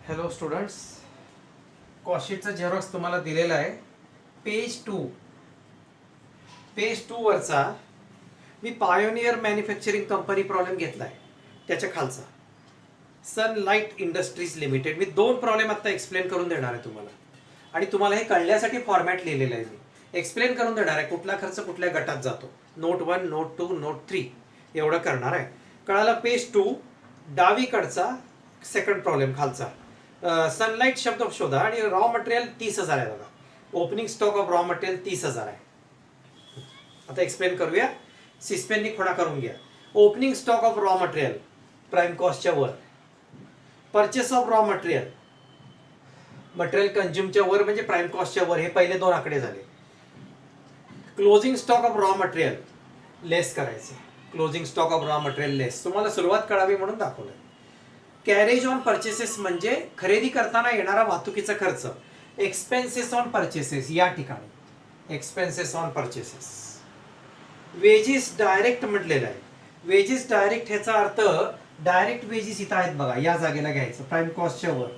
Hello students, कॉशीटचा Xerox तुम्हाला दिलेला आहे. पेज 2 वरचा मी पायोनियर मॅन्युफॅक्चरिंग कंपनी प्रॉब्लेम घेतला आहे. त्याच्या खालचा सनलाइट इंडस्ट्रीज लिमिटेड. मी 2 प्रॉब्लेम आता एक्सप्लेन करून देणार आहे तुम्हाला, आणि तुम्हाला हे कळण्यासाठी फॉर्मॅट लिहिलेलं आहे. मी एक्सप्लेन करून देणार आहे कुठला खर्च कुठल्या गटात जातो. नोट 1, नोट 2, नोट 3 एवढं करणार आहे. कळालं? पेज 2 डावीकडचा सेकंड प्रॉब्लेम खालचा. सनलाइट शब्द शोधा आणि रॉ मटेरियल 30,000 आहे बघा. Opening stock of raw material 30,000 आहे. आता एक्सप्लेन करूया. सिस्पेननी खुणा करून घ्या. Opening stock of raw material prime कॉस्टच्या वर. Purchase of raw material material कंझ्युमच्या वर म्हणजे प्राइम कॉस्टच्या वर. हे पहिले 2 आकडे झाले. Closing stock of raw material less करायचे. Closing stock of raw material less. तुम्हाला सुरुवात कळावी म्हणून दाखवलं. कॅरेज ऑन परचेसेस म्हणजे खरेदी करताना येणारा वाहतुकीचा खर्च. एक्सपेन्सेस ऑन परचेसेस या ठिकाणी expenses on purchases. Wedges direct म्हटलेलं आहे. वेजेस डायरेक्ट ह्याचा अर्थ डायरेक्ट वेजेस इथं आहेत बघा, या जागेला घ्यायचं प्राइम कॉस्टच्या वर.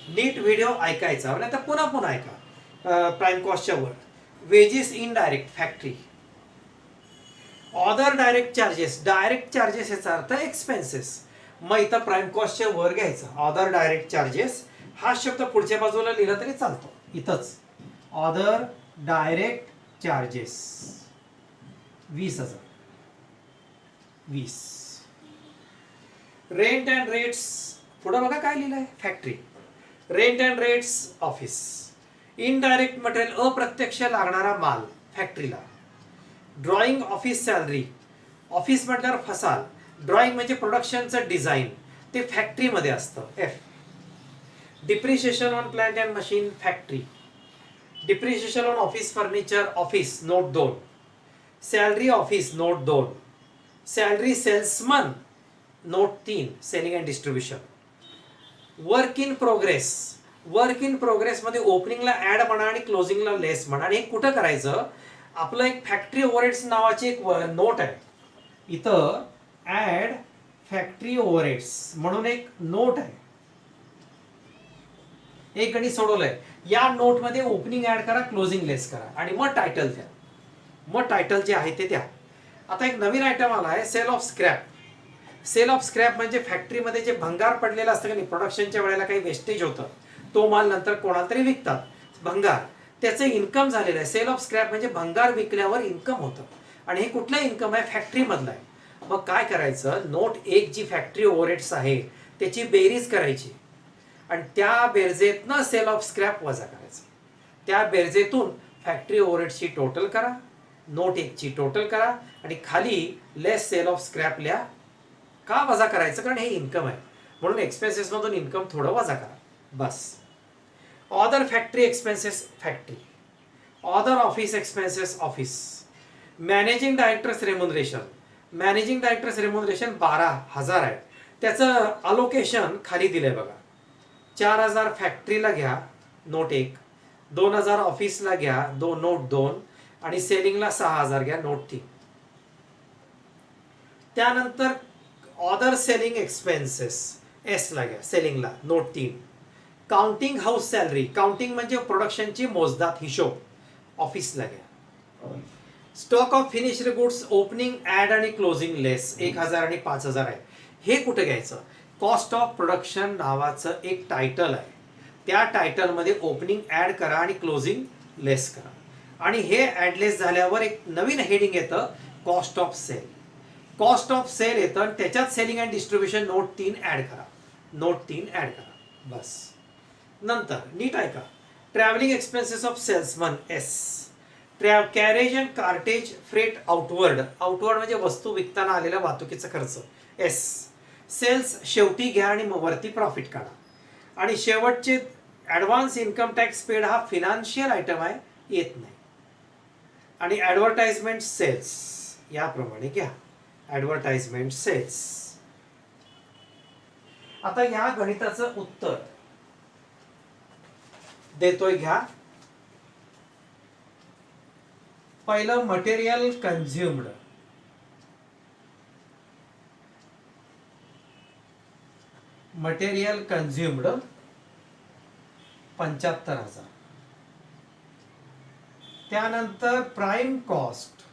नीट व्हिडिओ ऐकायचा म्हणजे आता पुन्हा पुन्हा ऐका. प्राइम कॉस्टच्या वर. Wages in direct factory. Other direct charges. Direct charges याचा अर्थ एक्सपेन्सेस. मग इथं प्राइम कॉस्टच्या वर घ्यायचं. ऑदर डायरेक्ट चार्जेस हा शब्द पुढच्या बाजूला लिहिला तरी चालतो. इथंच other direct charges 20,000. 20. Rent and rates. पुढे बघा काय लिहिलंय. Factory. Rent and rates office. Indirect material अप्रत्यक्ष लागणारा माल फॅक्टरीला. Drawing office salary. ऑफिस म्हटल्यावर फसाल. ड्रॉइंग म्हणजे प्रोडक्शनचं डिझाईन, ते फॅक्टरीमध्ये असतं. F. Depreciation on plant and machine factory. Depreciation on office furniture office note 2. Salary office note 2. Salary salesman note 3. Selling and distribution. Work in progress. Work in progress मध्ये ओपनिंगला add म्हणा आणि क्लोजिंगला लेस म्हणा. आणि हे कुठं करायचं. आपलं एक फॅक्टरी ओव्हरहेड्स नावाची एक नोट आहे इथं. ऍड फॅक्टरी ओव्हरहेड्स म्हणून एक नोट आहे. एक गणित सोडवलंय. या नोट मध्ये ओपनिंग ऍड करा, क्लोजिंग लेस करा आणि मग टायटल द्या. मग टायटल जे आहे ते द्या. आता एक नवीन आयटम आला आहे, sale of scrap. Sale of scrap म्हणजे फॅक्टरीमध्ये जे भंगार पडलेलं असतं की नाही, प्रोडक्शनच्या वेळेला काही वेस्टेज होतं, तो माल नंतर कोणाला तरी विकतात. भंगार त्याचं इन्कम झालेलं आहे. सेल ऑफ स्क्रॅप म्हणजे भंगार विकल्यावर इन्कम होतं. आणि हे कुठलं इन्कम आहे. फॅक्टरीमधलं आहे. मग काय करायचं. नोट 1 जी फॅक्टरी ओव्हरहेड्स आहे त्याची बेरीज करायची आणि त्या बेरजेतनं सेल ऑफ स्क्रॅप वजा करायचं. त्या बेरजेतून फॅक्टरी ओव्हरहेड्सची टोटल करा, नोट 1 ची टोटल करा आणि खाली लेस सेल ऑफ स्क्रॅप लिहा. का वजा करायचं. कारण हे इन्कम आहे म्हणून एक्सपेन्सेस मधून इन्कम थोडं वजा करा बस. Other factory expenses factory. Other office expenses office. Managing directors remuneration. Managing directors remuneration 12,000 आहे. त्याचं अलोकेशन खाली दिलंय बघा. 4,000 फॅक्टरीला घ्या नोट 1. 2,000 ऑफिसला घ्या नोट 2 आणि सेलिंगला 6,000 घ्या नोट 3. त्यानंतर ऑदर सेलिंग एक्सपेन्सेस एस ला घ्या सेलिंगला note 3. Counting house salary. Counting म्हणजे प्रोडक्शनची मोजदात हिशोब ऑफिसला घ्या. Stock of finished goods opening add आणि क्लोजिंग लेस 1,000 आणि 5,000 आहे. हे कुठे घ्यायचं. कॉस्ट ऑफ प्रोडक्शन नावाचं एक टायटल आहे. त्या टायटलमध्ये ओपनिंग ऍड करा आणि क्लोजिंग लेस करा. आणि हे ऍडलेस झाल्यावर एक नवीन हेडिंग येतं cost of sale. Cost of sale येतं आणि त्याच्यात selling and distribution note 3 add करा. नोट 3 ऍड करा बस. नंतर नीट ऐका. Travelling expenses of salesman S. Carriage and cartage freight outward. Outward म्हणजे वस्तू विकताना आलेला वाहतुकीचा खर्च एस. सेल्स शेवटी घ्या आणि वरती प्रॉफिट काढा. आणि शेवटचे ऍडव्हान्स इन्कम टॅक्स पेड हा फिनान्शियल आयटम आहे, येत नाही. आणि ऍडव्हर्टाइजमेंट सेल्स याप्रमाणे घ्या. Advertisement sales. आता या गणिताचं उत्तर देतोय घ्या. पहिलं मटेरियल मटेरियल कन्झ्युम्ड 75,000. त्यानंतर प्राइम कॉस्ट,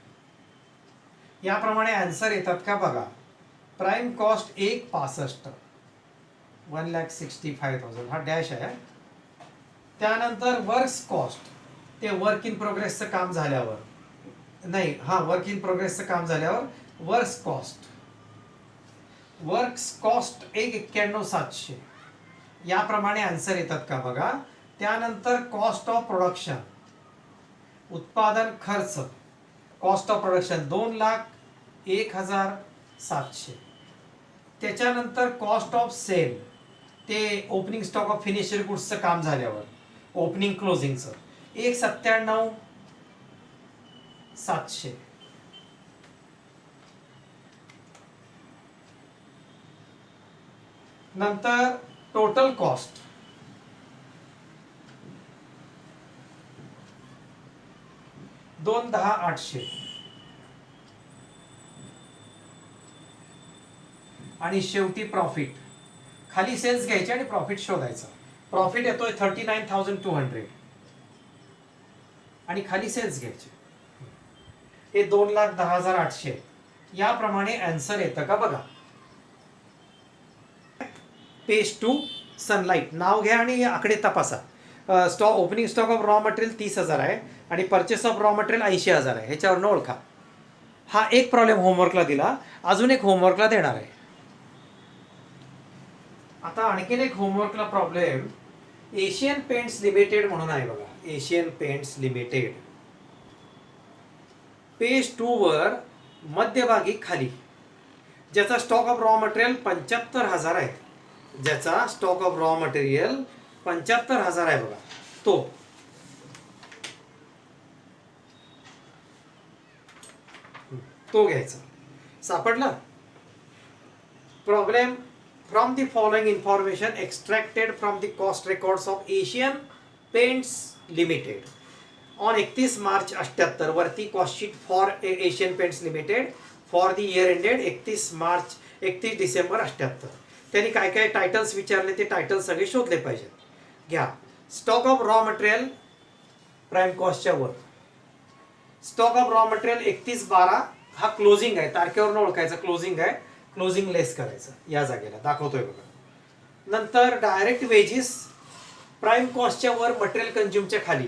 याप्रमाणे आन्सर येतात का बघा. प्राइम कॉस्ट 1,65, 1,65,000 हा डॅश आहे. त्यानंतर वर्क्स कॉस्ट, ते वर्क इन प्रोग्रेसचं काम झाल्यावर, नाही हा वर्क इन प्रोग्रेसचं काम झाल्यावर वर्क्स कॉस्ट, वर्क्स कॉस्ट 1,91,700. याप्रमाणे आन्सर येतात का बघा. त्यानंतर कॉस्ट ऑफ प्रोडक्शन, उत्पादन खर्च, कॉस्ट ऑफ प्रोडक्शन 2,01,700. त्याच्यानंतर कॉस्ट ऑफ सेल, ते ओपनिंग स्टॉक ऑफ फिनिश्ड गुड्सचं काम झाल्यावर ओपनिंग क्लोजिंगचं 1,97,700. नंतर टोटल कॉस्ट, $2,10,800. आणि शेवटी प्रॉफिट, खाली सेल्स घ्यायचे आणि प्रॉफिट शोधायचा. प्रॉफिट येतोय 39,200 आणि खाली सेल्स घ्यायचे, हे 2,10,800. याप्रमाणे आन्सर येतं का बघा. पेज 2 सनलाइट, नाव घ्या आणि आकडे तपासा. Stock opening stock of raw material 30,000 आहे आणि परचेस ऑफ रॉ मटेरियल 80,000 आहे. ह्याच्यावरनं ओळखा. हा एक प्रॉब्लेम होमवर्कला दिला, अजून एक होमवर्कला देणार आहे. आता आणखीन एक होमवर्कला प्रॉब्लेम एशियन पेंट्स लिमिटेड म्हणून आहे बघा. एशियन पेंट्स लिमिटेड, पेज 2 वर मध्यभागी खाली, ज्याचा स्टॉक ऑफ रॉ मटेरियल 75,000 आहे, ज्याचा स्टॉक ऑफ रॉ मटेरियल 75,000 आहे बघा, तो घ्यायचा. सापडला. Problem, from the following information extracted from the cost records of Asian paints limited on 31 March 78 वरती cost sheet for Asian paints limited for the year ended 31 December 78. त्यांनी काय काय टायटल्स विचारले, ते टायटल सगळे शोधले पाहिजेत. घ्या. Stock of raw material prime कॉस्टच्या वर, स्टॉक ऑफ रॉ मटेरियल 31/12 हा क्लोजिंग आहे, तारखेवरून ओळखायचं क्लोजिंग आहे, क्लोजिंग लेस करायचं. या जागेला दाखवतोय बघा. नंतर डायरेक्ट वेजेस प्राइम कॉस्टच्या वर, मटेरियल कंझ्युमच्या खाली,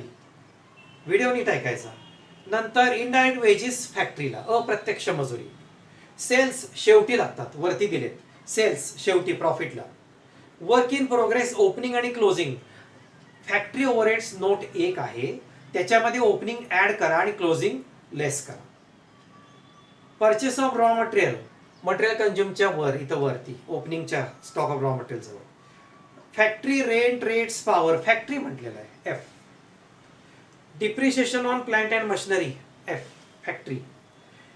व्हिडिओ नीट ऐकायचा. नंतर इनडायरेक्ट वेजेस फॅक्टरीला, अप्रत्यक्ष मजुरी. सेल्स शेवटी लागतात, वरती दिलेत. सेल्स शेवटी प्रॉफिटला. वर्क इन प्रोग्रेस ओपनिंग आणि क्लोजिंग, फॅक्टरी ओव्हरहेड्स नोट 1 आहे, त्याच्यामध्ये ओपनिंग ऍड करा आणि क्लोजिंग लेस करा. Purchase of raw material, material कंझ्युमच्या वर, इथं वरती ओपनिंगच्या स्टॉक ऑफ रॉ मटेरियल जवळ. Factory rent rates power, factory म्हटलेलं आहे F. Depreciation on plant and machinery F, factory.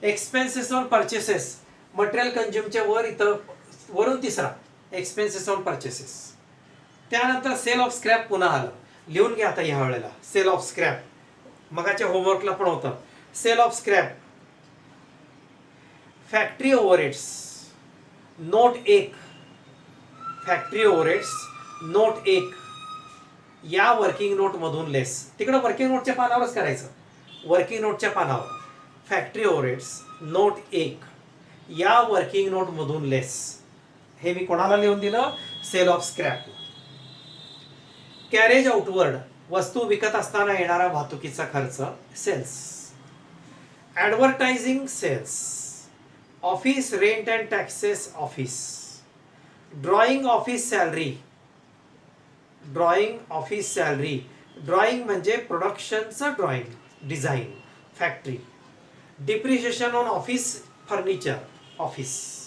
Expenses on purchases, material कंझ्युमच्या वर, इथं वरून तिसरा एक्सपेन्सेस ऑन परचेसेस. त्यानंतर सेल ऑफ स्क्रॅप पुन्हा आलं, लिहून घ्या आता ह्या वेळेला. सेल ऑफ स्क्रॅप मगाच्या होमवर्कला पण होतं. Sale of scrap, factory overheads note 1, factory overheads note 1 या वर्किंग नोट मधून लेस. तिकडे वर्किंग नोटच्या पानावरच करायचं, वर्किंग नोटच्या पानावर. फॅक्टरी ओव्हरहेड्स नोट 1 या वर्किंग नोट मधून लेस. हे मी कोणाला लिहून दिलं, sale of scrap. Carriage outward, वस्तू विकत असताना येणारा वाहतुकीचा खर्च, sales. Advertising sales. Office rent and taxes office. Drawing office salary, drawing office salary, drawing म्हणजे प्रोडक्शनचं drawing, design, factory. Depreciation on office furniture, office.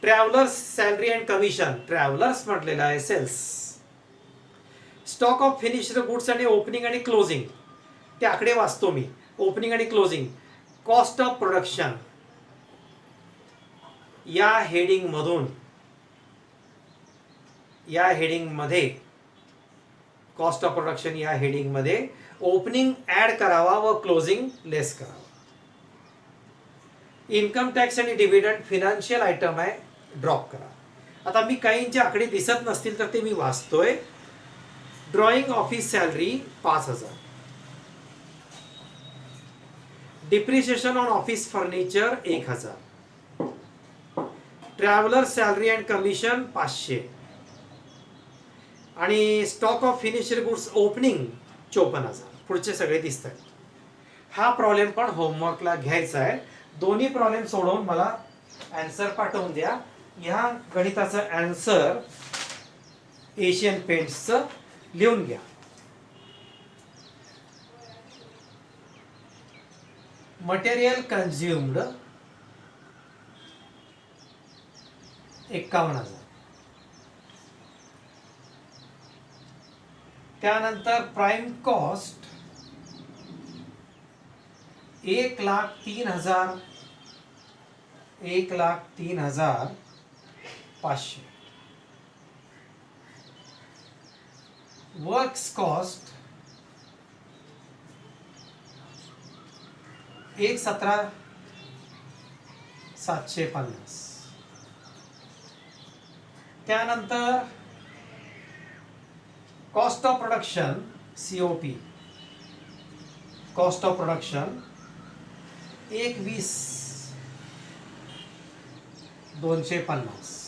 Travellers salary and commission, travellers म्हटलेलं आहे, sales. Stock of finished goods आणि opening आणि closing, ते आकडे वाचतो मी. ओपनिंग आणि क्लोजिंग. कॉस्ट ऑफ प्रोडक्शन या हेडिंग मधून, या हेडिंग मध्ये, कॉस्ट ऑफ प्रोडक्शन या हेडिंग मध्ये ओपनिंग ऍड करावा व क्लोजिंग लेस करावा. इन्कम टॅक्स आणि डिव्हिडंड फिनान्शियल आयटम आहे, ड्रॉप करा. आता मी काहींचे आकडे दिसत नसतील तर ते मी वाचतोय. Drawing office salary 5,000. Depreciation on office furniture 1,000. Traveller salary and commission 500. आणि stock of finished goods opening 54,000. पुढचे सगळे दिसत आहेत. हा प्रॉब्लेम पण होमवर्कला घ्यायचा आहे. दोन्ही प्रॉब्लेम सोडवून मला आन्सर पाठवून द्या. ह्या गणिताचं आन्सर एशियन पेंट्सचं लिहून घ्या. Material consumed 51,000. त्यानंतर प्राइम कॉस्ट 1,03,000. 1,03,500. Works cost 1,17,750. त्यानंतर cost of production COP. Cost of production 1,20,250.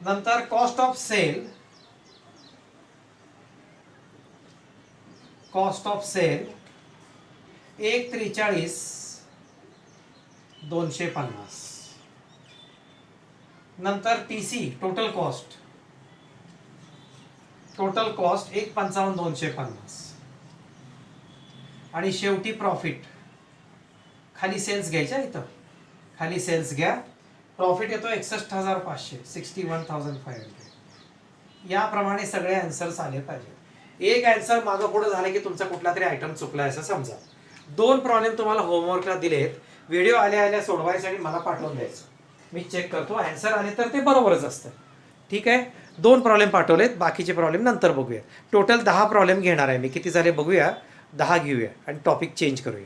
नंतर कॉस्ट ऑफ सेल 1,43,250. नंतर TC टोटल कॉस्ट 1,55,250. आणि शेवटी प्रॉफिट. खाली सेल्स घ्यायच्या. इथं खाली सेल्स घ्या. प्रॉफिट येतो 61,500. 61,500. याप्रमाणे सगळे आन्सर्स आले पाहिजे. एक आन्सर मागं पुढं झालं की तुमचा कुठला तरी आयटम चुकला असं समजा. 2 प्रॉब्लेम तुम्हाला होमवर्कला दिलेत. व्हिडिओ आल्या सोडवायसाठी मला पाठवून द्यायचं. मी चेक करतो. आन्सर आले तर ते बरोबरच असतं. ठीक आहे. 2 प्रॉब्लेम पाठवलेत. बाकीचे प्रॉब्लेम नंतर बघूया. टोटल 10 प्रॉब्लेम घेणार आहे मी. किती झाले बघूया. 10 घेऊया आणि टॉपिक चेंज करूया.